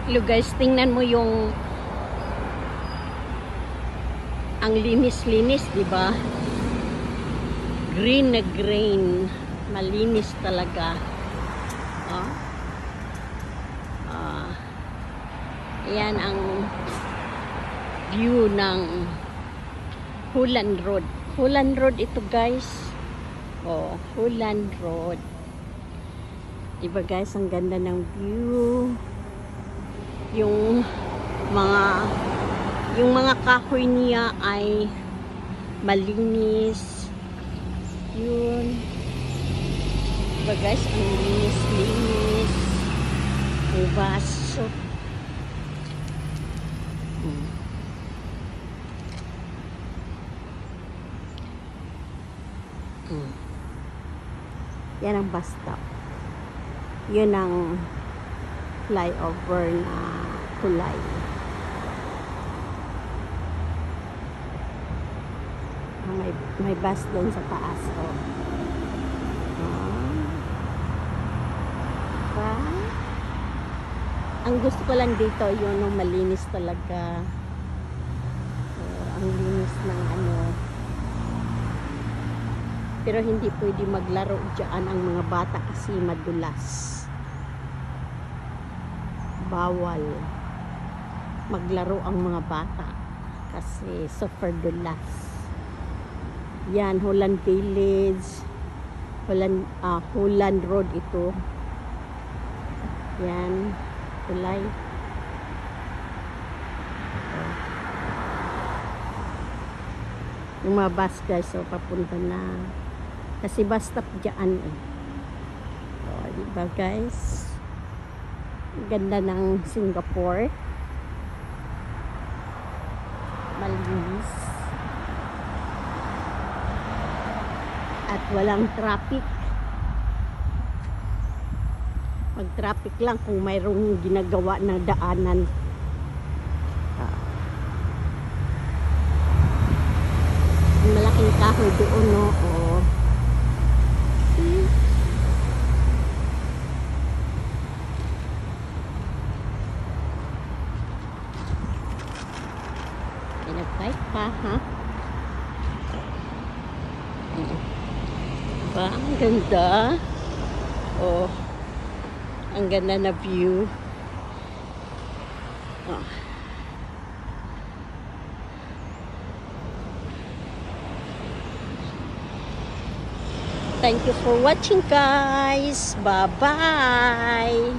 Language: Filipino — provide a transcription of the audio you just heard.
Hello guys, tingnan mo yung ang linis-linis, di ba? Green na green, malinis talaga. Oh. Ayan ang view ng Holland Road. Holland Road ito guys. Oh, Holland Road. Diba guys, ang ganda ng view. Yung mga kahoy niya ay malinis. Yun. Diba guys, ang linis-linis. Ang baso. Yan ang bus stop. Yun ang flyover na kulay. May bus doon sa taas. Oh. Ang gusto ko lang dito yun ang malinis talaga. Ang linis ng ano. Pero hindi pwede maglaro dyan ang mga bata kasi madulas. Bawal maglaro ang mga bata kasi super dulas. Yan, Holland Village, Holland Road ito. Yan, tulay. Yung mga bus guys, so papunta na. Kasi bus stop dyan eh. So, diba guys? Ganda ng Singapore. Malinis. At walang traffic. Mag-traffic lang kung mayroong ginagawa na daanan. Malaking kahoy doon, no? Oh. Pinag-bike pa, ha? Diba? Ang ganda. Oh. Ang ganda na view. Oh. Thank you for watching guys. Bye-bye.